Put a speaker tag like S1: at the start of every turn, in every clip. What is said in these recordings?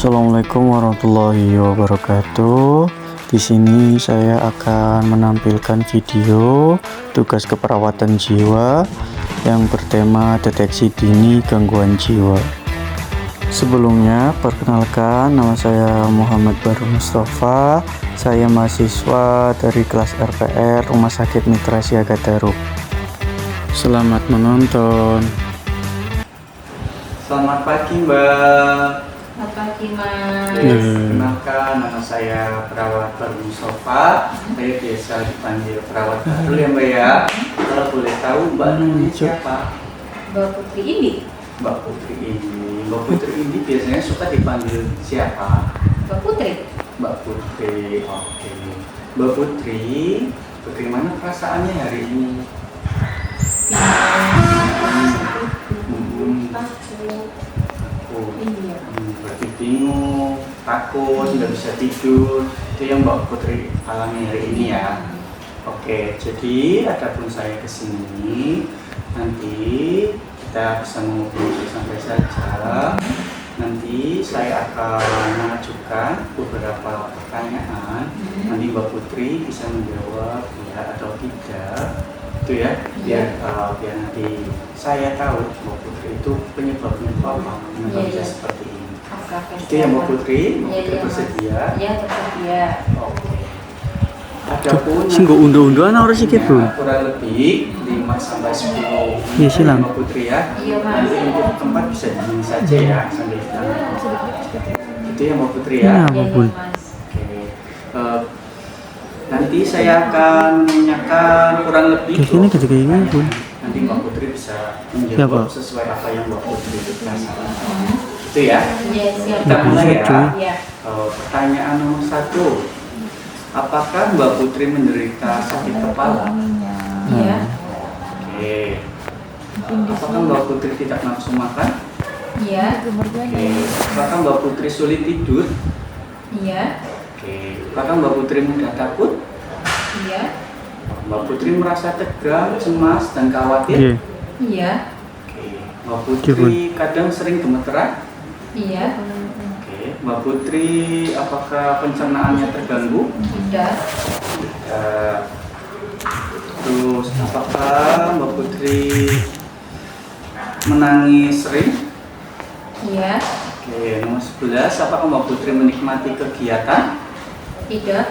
S1: Assalamualaikum warahmatullahi wabarakatuh. Di sini saya akan menampilkan video tugas keperawatan jiwa yang bertema deteksi dini gangguan jiwa. Sebelumnya, perkenalkan, nama saya Muhammad Baru Mustafa. Saya mahasiswa dari kelas RPR Rumah Sakit Mitra Siaga Darup. Selamat menonton.
S2: Selamat pagi, Mbak.
S3: Selamat pagi, Mas.
S2: Kenalkan, nama saya Perawat Baru Mustafa. Saya biasa dipanggil Perawat Baru ya, Mbak ya. Kalau boleh tahu, Mbak namanya siapa?
S3: Mbak Putri ini.
S2: Mbak Putri ini. Mbak Putri ini biasanya suka dipanggil siapa?
S3: Mbak Putri.
S2: Mbak Putri. Oke. Mbak Putri, bagaimana perasaannya hari ini?
S3: Iya.
S2: Berarti bingung, takut, nggak bisa tidur. Itu yang Mbak Putri alami hari ini ya. Oke, jadi adapun saya kesini, nanti kita bisa mengobrol sampai saja. Nanti saya akan mengajukan beberapa pertanyaan. Nanti Mbak Putri bisa menjawab ya atau tidak. Itu ya, biar nanti saya tahu Mbak Putri itu penyebabnya itu apa, kenapa bisa seperti ini. Itu ya Mbak Putri, Mbak Putri bersedia?
S3: Iya, bersedia.
S2: Oke. Adapun
S1: Singgo undo-undoan harus sikit, Bro.
S2: kurang lebih 5 sampai 10
S1: Iya, silang.
S2: Mbak Putri ya.
S3: Iya, Mas.
S2: Nanti untuk tempat bisa di sini saja ya sambil kita. Itu ya Mbak Putri ya.
S1: Iya.
S3: Iya,
S1: Bun.
S3: Mas.
S2: Oke. Nanti saya akan menanyakan kurang lebih
S1: Di sini ketika ini,
S2: pertanyaan.
S1: Bun.
S2: Nanti Mbak Putri bisa menjawab
S1: Siapa?
S2: sesuai apa yang Mbak Putri itu rasakan. Itu ya.
S3: Iya, siap.
S2: Kita mulai ya.
S1: Cuy.
S3: Iya.
S2: Pertanyaan nomor 1. Apakah Mbak Putri menderita sakit kepala?
S3: Iya.
S2: Oke. Apakah Mbak Putri tidak nafsu makan?
S3: Iya.
S2: Oke. Apakah Mbak Putri sulit tidur?
S3: Iya.
S2: Oke. Apakah Mbak Putri mudah takut?
S3: Iya.
S2: Mbak Putri merasa tegang, cemas, dan
S1: Iya.
S2: khawatir?
S3: Iya.
S2: Oke. Mbak Putri kadang sering gemeteran?
S3: Iya.
S2: Oke. Mbak Putri apakah pencernaannya terganggu?
S3: Tidak.
S2: Terus apakah Mbak Putri menangis sering?
S3: Iya.
S2: Oke, nomor 11, apakah Mbak Putri menikmati kegiatan?
S3: Tidak.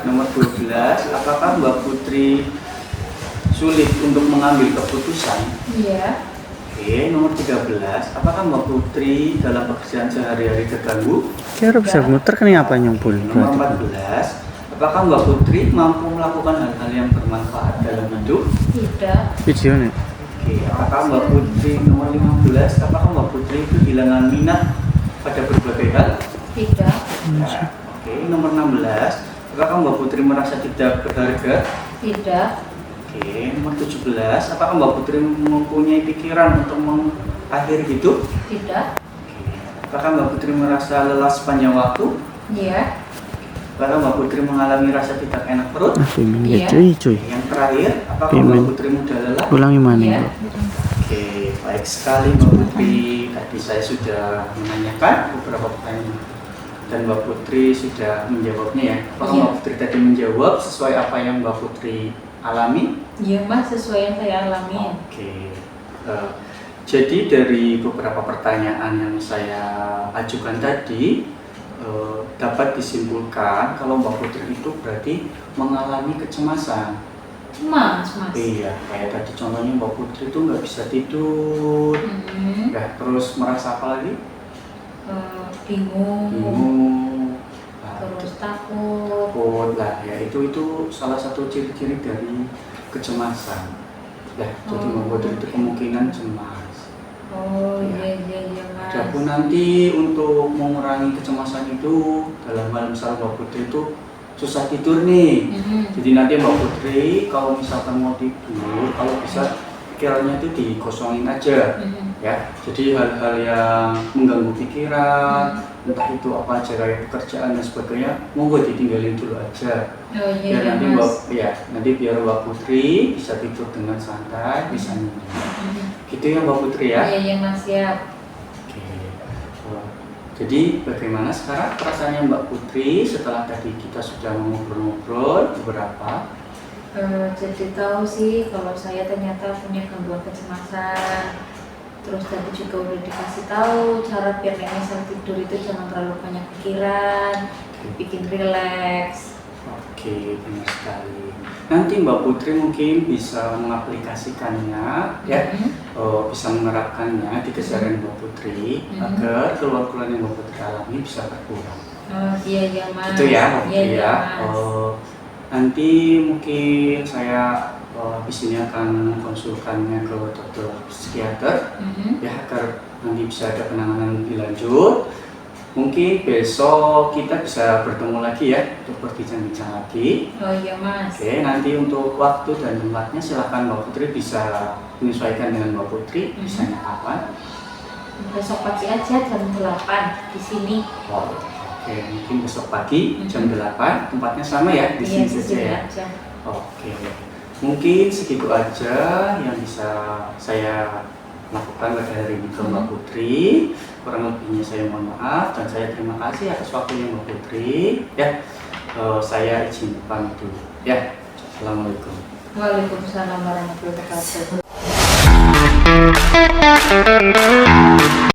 S2: Nomor 12, apakah Mbak Putri sulit untuk mengambil keputusan?
S3: Iya.
S2: Oke, nomor 13, apakah Mbak Putri dalam pekerjaan sehari-hari terganggu?
S1: Kira bisa muter kan apa nyumpul?
S2: Nomor 14, apakah Mbak Putri mampu melakukan hal-hal yang bermanfaat dalam hidup?
S3: Tidak.
S1: Video nih.
S2: Oke, apakah Mbak Putri nomor 15, apakah Mbak Putri kehilangan minat pada berbagai hal?
S3: Tidak.
S2: Nah, oke, nomor 16, apakah Mbak Putri merasa tidak berharga?
S3: Tidak.
S2: Oke, nomor 17, apakah Mbak Putri mempunyai pikiran untuk mengakhiri hidup?
S3: Tidak.
S2: Oke, apakah Mbak Putri merasa lelah sepanjang waktu?
S3: Iya.
S2: Apakah Mbak Putri mengalami rasa tidak enak perut?
S1: Pimin
S3: Iya.
S1: ya cuy.
S2: Yang terakhir, apakah
S1: Pimin.
S2: Mbak Putri mudah lelah?
S1: Ulangi mana?
S3: Iya.
S2: Oke, baik sekali Mbak Putri. Tadi saya sudah menanyakan beberapa pertanyaan dan Mbak Putri sudah menjawabnya ya. Apakah
S3: Iya.
S2: Mbak Putri tadi menjawab sesuai apa yang Mbak Putri alami?
S3: Iya, Mas, sesuai yang saya alami.
S2: Oke. Jadi dari beberapa pertanyaan yang saya ajukan tadi dapat disimpulkan kalau Mbak Putri itu berarti mengalami kecemasan.
S3: Mas.
S2: Iya, kayak tadi contohnya Mbak Putri itu nggak bisa tidur,
S3: Mm-mm.
S2: ya terus merasa apa lagi?
S3: Bingung.
S2: Bingung, nah,
S3: Terus takut.
S2: takut lah. Ya itu salah satu ciri-ciri dari kecemasan. Ya, jadi Mbak Putri itu kemungkinan cemas.
S3: Oh, iya, Mas.
S2: Adapun nanti untuk mengurangi kecemasan itu dalam hal misalnya Mbak Putri itu susah tidur nih. Jadi nanti Mbak Putri kalau misalkan mau tidur, kalau bisa pikirannya itu dikosongin aja. Ya, jadi hal-hal yang mengganggu pikiran, entah itu apa aja kayak pekerjaan dan sebagainya, monggo ditinggalin dulu aja.
S3: Oh,
S2: Biar
S3: iya,
S2: nanti
S3: Mas.
S2: nanti biar Mbak Putri bisa tidur dengan santai, bisa nyenyak. Gitu ya Mbak Putri ya.
S3: Iya, Mas, siap.
S2: Oke. Jadi bagaimana sekarang perasaannya Mbak Putri setelah tadi kita sudah ngobrol-ngobrol beberapa?
S3: Jadi tahu sih kalau saya ternyata punya gangguan kecemasan. Terus tadi juga udah dikasih tahu cara biar misal tidur itu jangan terlalu banyak pikiran, bikin rileks.
S2: Oke, benar sekali. Nanti Mbak Putri mungkin bisa mengaplikasikannya, ya, bisa menerapkannya di keseharian Mbak Putri agar keluhan-keluhan yang Mbak Putri alami bisa berkurang.
S3: Iya iya Mas.
S2: Itu ya, Mbak
S3: Iya
S2: Putri
S3: iya
S2: ya.
S3: Mas.
S2: Nanti mungkin saya habis ini akan konsultannya ke dokter psikiater, ya, agar nanti bisa ada penanganan lebih lanjut. Mungkin besok kita bisa bertemu lagi ya untuk berbincang-bincang lagi.
S3: Oh iya Mas.
S2: Oke, nanti untuk waktu dan tempatnya silakan Mbak Putri bisa menyesuaikan dengan Mbak Putri. Misalnya kapan?
S3: Besok pagi aja jam 8 di sini.
S2: Wow. Oke, mungkin besok pagi jam 8. Tempatnya sama ya di
S3: Iya,
S2: sini
S3: di
S2: saja
S3: sini
S2: ya.
S3: aja.
S2: Oke. Mungkin segitu aja yang bisa saya lakukan pada hari ini ke Mbak Putri. Kurang lebihnya saya mohon maaf dan saya terima kasih atas waktunya Mbak Putri. Ya, saya izin pamit dulu. Ya, assalamualaikum.
S3: Waalaikumsalam warahmatullahi wabarakatuh.